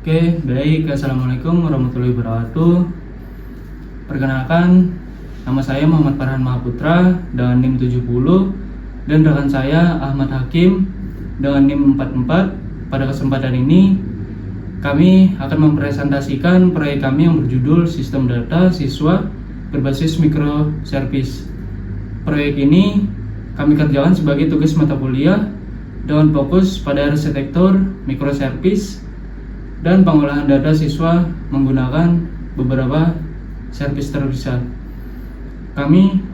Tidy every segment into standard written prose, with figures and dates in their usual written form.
Oke, baik. Assalamualaikum warahmatullahi wabarakatuh. Perkenalkan, nama saya Muhammad Farhan Mahaputra dengan NIM 70 dan rekan saya Ahmad Hakim dengan NIM 44. Pada kesempatan ini, kami akan mempresentasikan proyek kami yang berjudul Sistem Data Siswa Berbasis Microservice. Proyek ini kami kerjakan sebagai tugas mata kuliah dengan fokus pada arsitektur microservice dan pengolahan data siswa menggunakan beberapa servis terpisah. Kami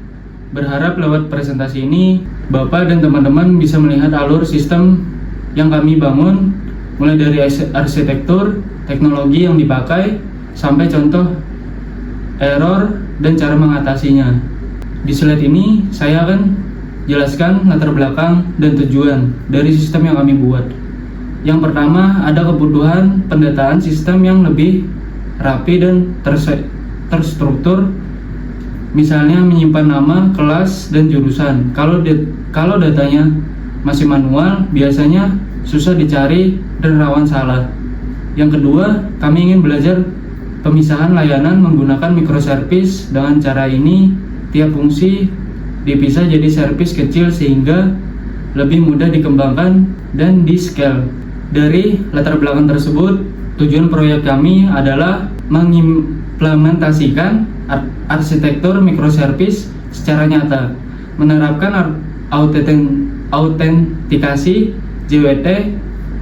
berharap lewat presentasi ini Bapak dan teman-teman bisa melihat alur sistem yang kami bangun, mulai dari arsitektur, teknologi yang dipakai, sampai contoh error dan cara mengatasinya. Di slide ini saya akan jelaskan latar belakang dan tujuan dari sistem yang kami buat. Yang pertama, ada kebutuhan pendataan sistem yang lebih rapi dan terstruktur. Misalnya menyimpan nama, kelas, dan jurusan. Kalau datanya masih manual, biasanya susah dicari dan rawan salah. Yang kedua, kami ingin belajar pemisahan layanan menggunakan microservice. Dengan cara ini, tiap fungsi dipisah jadi servis kecil sehingga lebih mudah dikembangkan dan di-scale. Dari latar belakang tersebut, tujuan proyek kami adalah mengimplementasikan arsitektur microservice secara nyata, menerapkan autentikasi JWT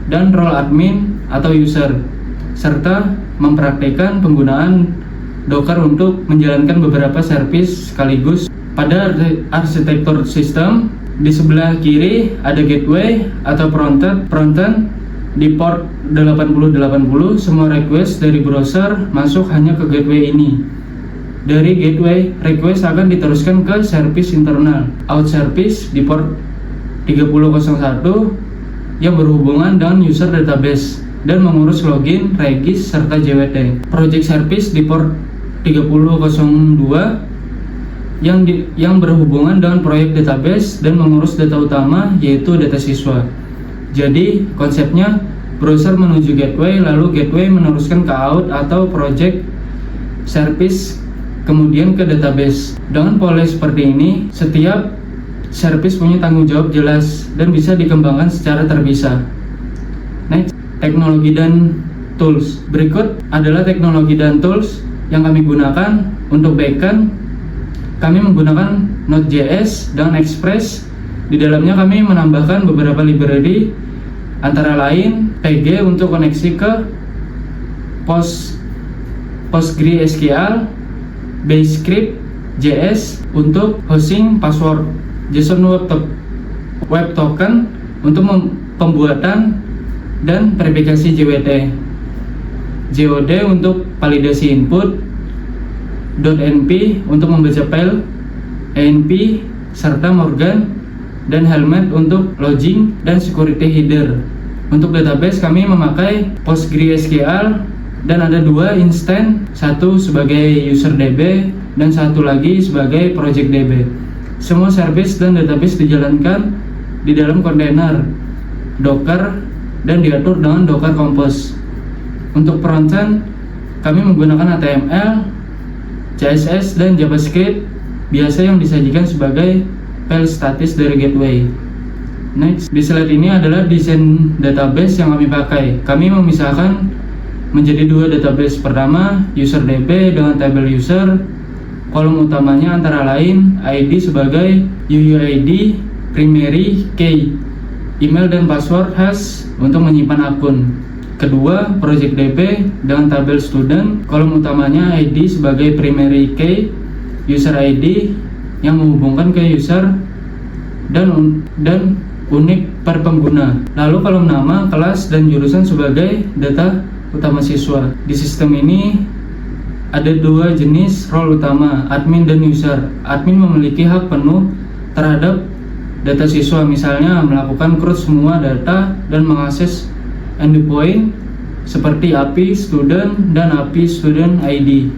dan role admin atau user, serta mempraktikkan penggunaan Docker untuk menjalankan beberapa servis sekaligus. Pada arsitektur sistem, di sebelah kiri ada gateway atau frontend. Di port 8080, semua request dari browser masuk hanya ke gateway ini. Dari gateway, request akan diteruskan ke service internal, out service di port 3001 yang berhubungan dengan user database dan mengurus login, regis, serta JWT. Project service di port 3002 yang berhubungan dengan proyek database dan mengurus data utama, yaitu data siswa. Jadi konsepnya, browser menuju gateway, lalu gateway meneruskan ke out atau project service, kemudian ke database. Dengan pola seperti ini, setiap service punya tanggung jawab jelas dan bisa dikembangkan secara terpisah. Next, teknologi dan tools. Berikut adalah teknologi dan tools yang kami gunakan. Untuk backend, kami menggunakan Node.js dan Express. Di dalamnya kami menambahkan beberapa library, antara lain PG untuk koneksi ke PostgreSQL, Basecamp.js untuk hosting password, JSON Web Token untuk pembuatan dan verifikasi JWT, JOD untuk validasi input, .np untuk membaca file, ANP, serta Morgan dan Helmet untuk logging dan security header. Untuk database kami memakai PostgreSQL dan ada dua instance, satu sebagai user DB dan satu lagi sebagai project DB. Semua service dan database dijalankan di dalam kontainer Docker dan diatur dengan Docker Compose. Untuk frontend kami menggunakan HTML, CSS dan JavaScript biasa yang disajikan sebagai file statis dari gateway. Next, di slide ini adalah desain database yang kami pakai. Kami memisahkan menjadi dua database. Pertama, user DB dengan tabel user. Kolom utamanya antara lain ID sebagai UUID, primary key, email dan password hash untuk menyimpan akun. Kedua, project DB dengan tabel student. Kolom utamanya ID sebagai primary key, user ID yang menghubungkan ke user dan unik per pengguna. Lalu kolom nama, kelas, dan jurusan sebagai data utama siswa. Di sistem ini ada dua jenis role utama, admin dan user. Admin memiliki hak penuh terhadap data siswa, misalnya melakukan crush semua data dan mengakses endpoint seperti API student dan API student ID.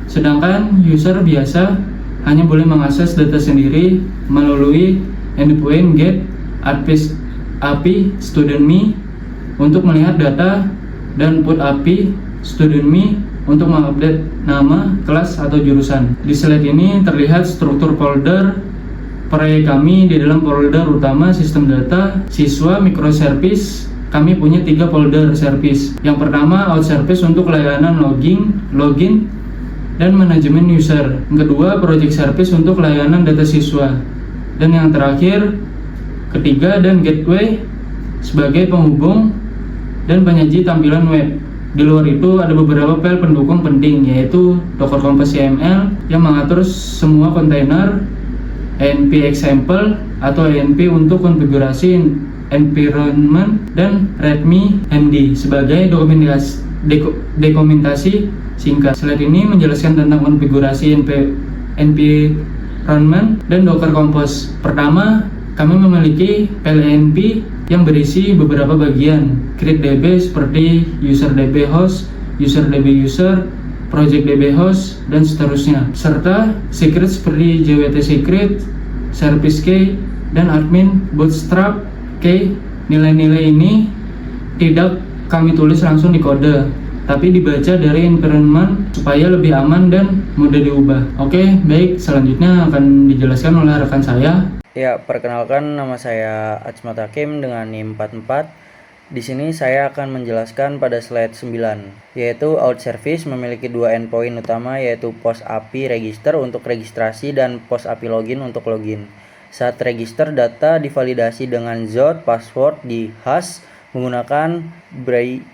Sedangkan user biasa hanya boleh mengakses data sendiri melalui endpoint get API student me untuk melihat data dan put API student me untuk mengupdate nama, kelas, atau jurusan. Di slide ini terlihat struktur folder proyek kami. Di dalam folder utama sistem data, siswa, microservice, kami punya 3 folder service. Yang pertama out service untuk layanan login, dan manajemen user. Yang kedua project service untuk layanan data siswa. Dan yang terakhir, ketiga, dan gateway sebagai penghubung dan penyaji tampilan web. Di luar itu ada beberapa file pendukung penting, yaitu Docker Compose YAML yang mengatur semua kontainer, env example atau env untuk konfigurasi environment, dan readme md sebagai dokumentasi singkat. Slide ini menjelaskan tentang konfigurasi environment dan Docker Compose. Pertama, kami memiliki file env yang berisi beberapa bagian create DB seperti user DB host, user DB user, project DB host, dan seterusnya, serta secret seperti JWT secret, service key, dan admin bootstrap key. Nilai-nilai ini tidak kami tulis langsung di kode, tapi dibaca dari environment supaya lebih aman dan mudah diubah. Oke, baik, selanjutnya akan dijelaskan oleh rekan saya. Ya, perkenalkan, nama saya Achmat Hakim dengan NIM 44. Di sini saya akan menjelaskan pada slide 9, yaitu out service memiliki 2 endpoint utama, yaitu post API register untuk registrasi dan post API login untuk login. Saat register, data divalidasi dengan ZOT password di hash menggunakan Braille.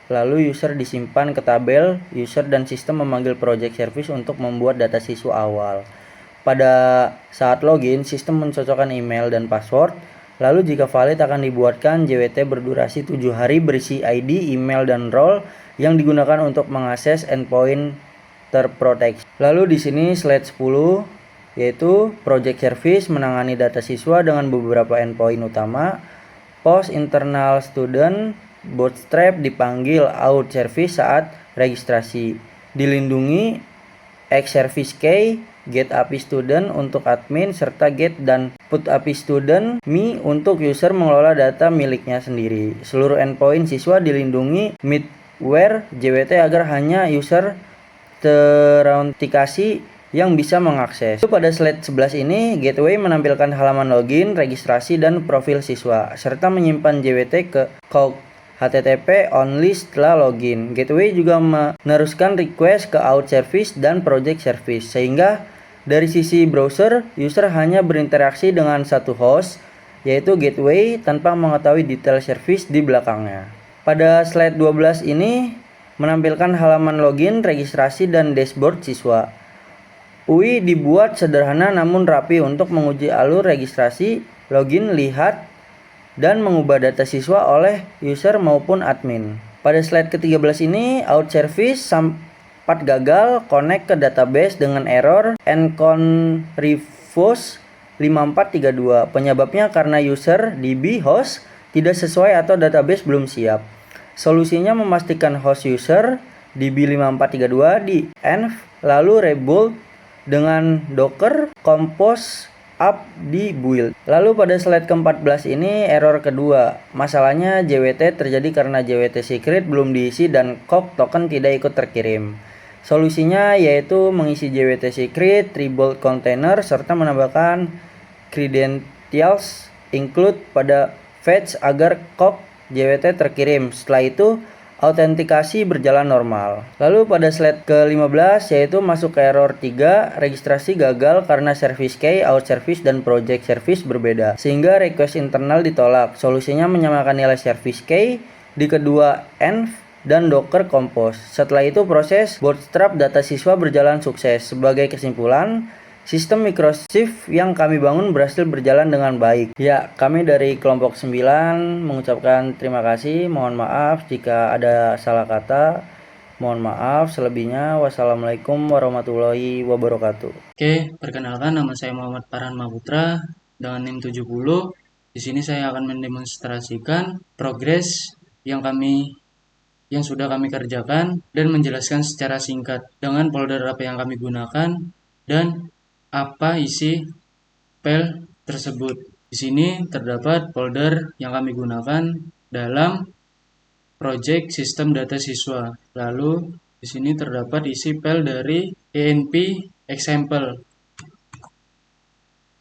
Lalu user disimpan ke tabel user dan sistem memanggil project service untuk membuat data siswa awal. Pada saat login, sistem mencocokkan email dan password. Lalu jika valid akan dibuatkan JWT berdurasi 7 hari berisi ID, email, dan role yang digunakan untuk mengakses endpoint terproteksi. Lalu di sini slide 10, yaitu project service menangani data siswa dengan beberapa endpoint utama. Post internal student bootstrap dipanggil out service saat registrasi. Dilindungi X service key, get API student untuk admin, serta get dan put API student me untuk user mengelola data miliknya sendiri. Seluruh endpoint siswa dilindungi middleware JWT agar hanya user terautentikasi yang bisa mengakses. Pada slide 11 ini, gateway menampilkan halaman login, registrasi, dan profil siswa, serta menyimpan JWT ke HTTP only setelah login. Gateway juga meneruskan request ke out service dan project service, sehingga dari sisi browser, user hanya berinteraksi dengan satu host, yaitu gateway, tanpa mengetahui detail service di belakangnya. Pada slide 12 ini menampilkan halaman login, registrasi, dan dashboard siswa. UI dibuat sederhana namun rapi untuk menguji alur registrasi, login, lihat, dan mengubah data siswa oleh user maupun admin. Pada slide ke-13 ini, out service sempat gagal connect ke database dengan error ncontrifuse 5432. Penyebabnya karena user DB host tidak sesuai atau database belum siap. Solusinya memastikan host user DB 5432 di env, lalu reboot dengan Docker Compose up di build. Lalu pada slide ke-14 ini error kedua. Masalahnya JWT terjadi karena JWT secret belum diisi dan COC token tidak ikut terkirim. Solusinya yaitu mengisi JWT secret, rebuild container, serta menambahkan credentials include pada fetch agar COC JWT terkirim. Setelah itu autentikasi berjalan normal. Lalu pada slide ke-15 yaitu masuk ke error 3, registrasi gagal karena service key, out service, dan project service berbeda, sehingga request internal ditolak. Solusinya menyamakan nilai service key di kedua env dan Docker Compose. Setelah itu proses bootstrap data siswa berjalan sukses. Sebagai kesimpulan, sistem Microservice yang kami bangun berhasil berjalan dengan baik. Ya, kami dari kelompok 9 mengucapkan terima kasih. Mohon maaf jika ada salah kata. Mohon maaf selebihnya. Wassalamualaikum warahmatullahi wabarakatuh. Oke, perkenalkan, nama saya Muhammad Farhan Maputra dengan NIM 70. Di sini saya akan mendemonstrasikan progres yang sudah kami kerjakan dan menjelaskan secara singkat dengan folder apa yang kami gunakan dan apa isi file tersebut. Di sini terdapat folder yang kami gunakan dalam project sistem data siswa. Lalu di sini terdapat isi file dari ENP example.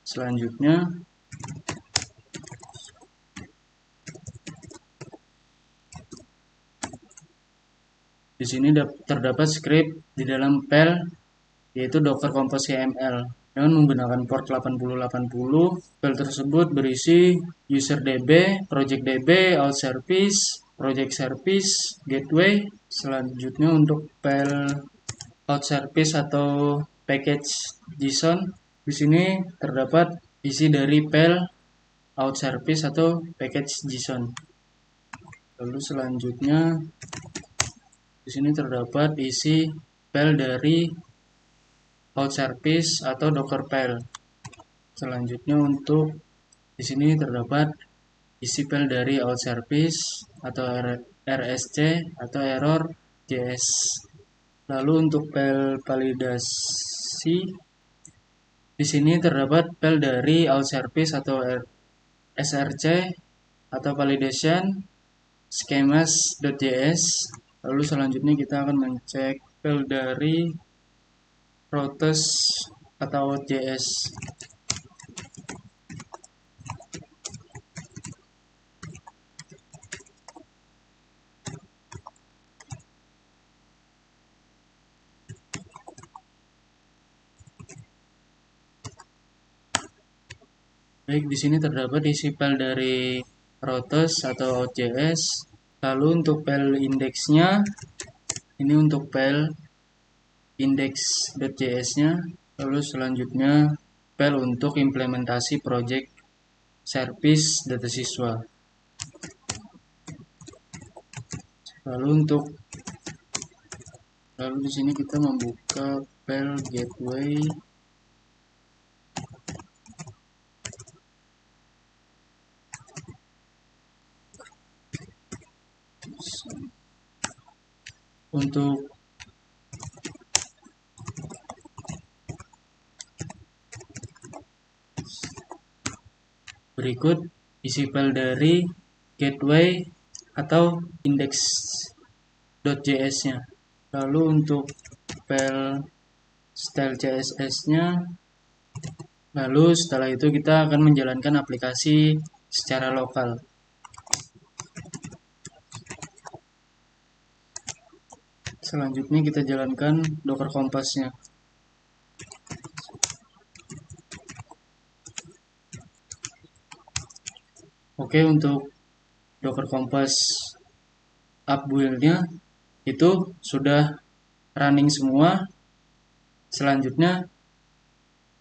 Selanjutnya di sini terdapat script di dalam file yaitu Docker Compose YAML dengan menggunakan port 8080. File tersebut berisi userdb, projectdb, out service, project service, gateway. Selanjutnya untuk file out service atau package JSON, di sini terdapat isi dari file out service atau package JSON. Lalu selanjutnya di sini terdapat isi file dari out service atau docker file. Selanjutnya untuk di sini terdapat isi file dari out service atau RSC atau error.js. Lalu untuk file validasi di sini terdapat file dari out service atau src atau validation schemas.js. Lalu selanjutnya kita akan mencek file dari routes atau JS. Baik, di sini terdapat isi file dari routes atau JS. Lalu untuk file indeksnya, ini untuk file index.js-nya. Lalu selanjutnya file untuk implementasi project service data siswa. Lalu di sini kita membuka file gateway. Untuk berikut isi file dari gateway atau index.js-nya. Lalu untuk file style CSS-nya. Lalu setelah itu kita akan menjalankan aplikasi secara lokal. Selanjutnya kita jalankan Docker Compose-nya. Oke, untuk Docker Compose up build-nya itu sudah running semua. Selanjutnya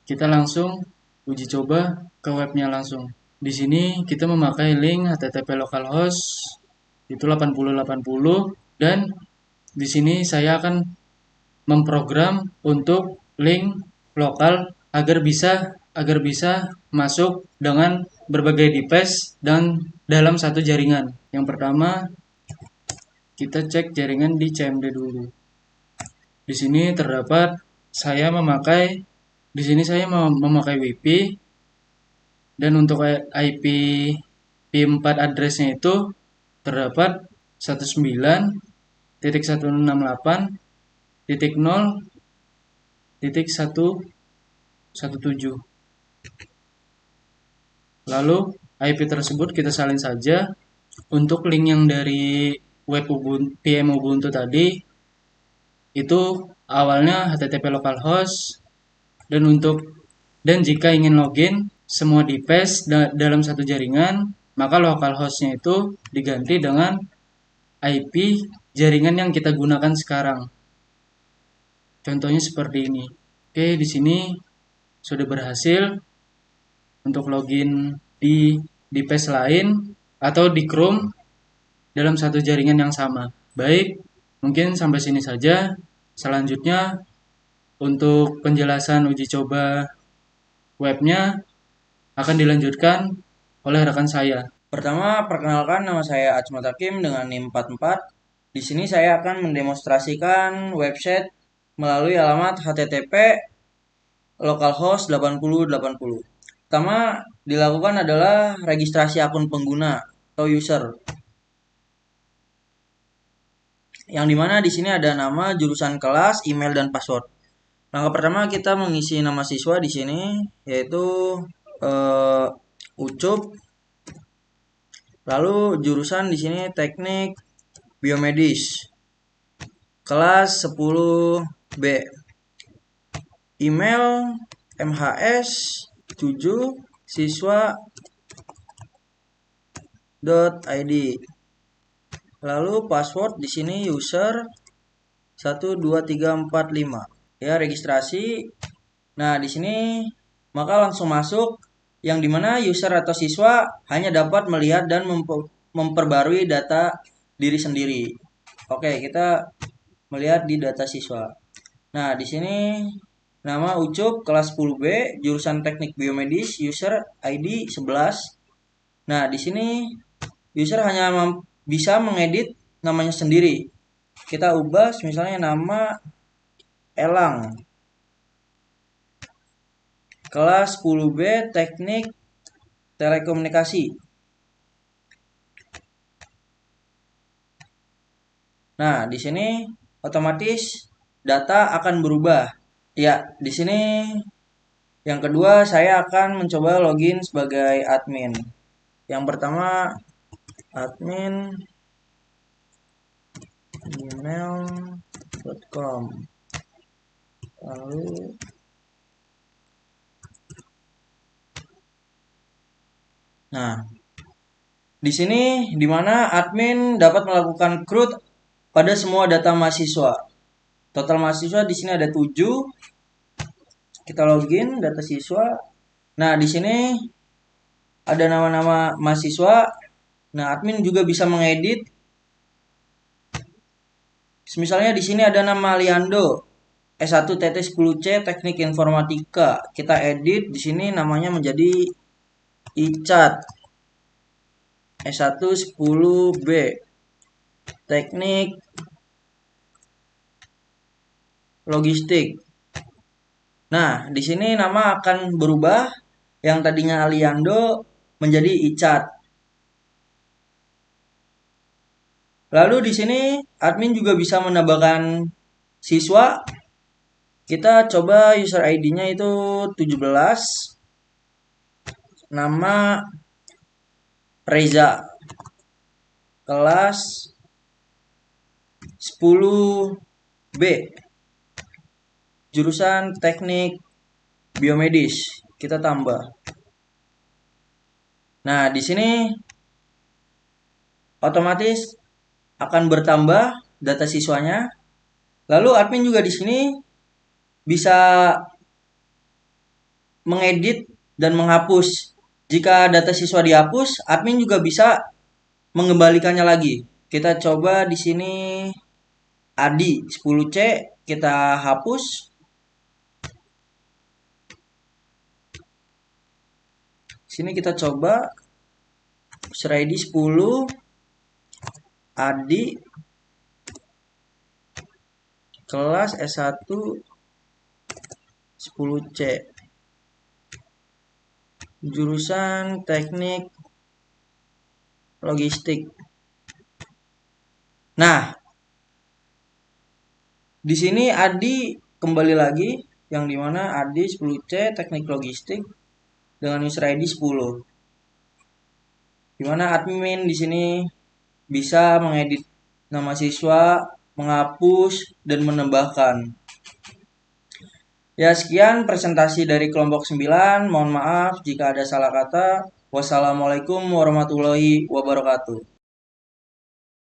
kita langsung uji coba ke webnya langsung. Di sini kita memakai link http localhost itu 8080 dan di sini saya akan memprogram untuk link lokal agar bisa masuk dengan berbagai device dan dalam satu jaringan. Yang pertama, kita cek jaringan di CMD dulu. Di sini terdapat saya memakai WiFi dan untuk IP P4 address-nya itu terdapat 19.168.0.117. Lalu IP tersebut kita salin saja. Untuk link yang dari web VM Ubuntu tadi itu awalnya http localhost dan jika ingin login semua device dalam satu jaringan, maka localhost-nya itu diganti dengan IP jaringan yang kita gunakan sekarang. Contohnya seperti ini. Oke, di sini sudah berhasil untuk login di device lain atau di Chrome dalam satu jaringan yang sama. Baik, mungkin sampai sini saja. Selanjutnya untuk penjelasan uji coba webnya akan dilanjutkan oleh rekan saya. Pertama, perkenalkan, nama saya Acmat Hakim dengan NIM 44. Di sini saya akan mendemonstrasikan website melalui alamat http localhost 8080. Pertama dilakukan adalah registrasi akun pengguna atau user. yang dimana di sini ada nama, jurusan kelas, email, dan password. Langkah pertama kita mengisi nama siswa di sini, yaitu Ucup. Lalu jurusan di sini teknik biomedis, kelas 10B. Email mhs7siswa.id. Lalu password di sini user 12345. Ya, registrasi. Nah, di sini maka langsung masuk, yang dimana user atau siswa hanya dapat melihat dan memperbarui data diri sendiri. Oke, kita melihat di data siswa. Nah, di sini nama Ucup, kelas 10B, jurusan teknik biomedis, user ID 11. Nah, di sini user hanya bisa mengedit namanya sendiri. Kita ubah misalnya nama Elang, kelas 10B teknik telekomunikasi. Nah, di sini otomatis data akan berubah. Ya, di sini yang kedua saya akan mencoba login sebagai admin. Yang pertama admin gmail.com. Lalu di sini dimana admin dapat melakukan CRUD pada semua data mahasiswa. Total mahasiswa di sini ada 7. Kita login data siswa. Nah, di sini ada nama-nama mahasiswa. Nah, admin juga bisa mengedit. Misalnya di sini ada nama Liando, S1-10C Teknik Informatika. Kita edit di sini namanya menjadi Icat, S1-10B Teknik Logistik. Nah, di sini nama akan berubah, yang tadinya Aliando menjadi Icat. Lalu di sini admin juga bisa menambahkan siswa. Kita coba user ID-nya itu 17. Nama Reza, kelas 10B, jurusan teknik biomedis. Kita tambah. Nah, di sini otomatis akan bertambah data siswanya. Lalu admin juga di sini bisa mengedit dan menghapus. Jika data siswa dihapus, admin juga bisa mengembalikannya lagi. Kita coba di sini Adi 10C, kita hapus. Sini kita coba user ID 10 Adi, kelas S1 10C, jurusan teknik logistik. Nah, di sini Adi kembali lagi, yang dimana Adi 10C teknik logistik dengan user ID 10. Dimana admin di sini bisa mengedit nama siswa, menghapus, dan menambahkan. Ya, sekian presentasi dari kelompok 9. Mohon maaf jika ada salah kata. Wassalamualaikum warahmatullahi wabarakatuh.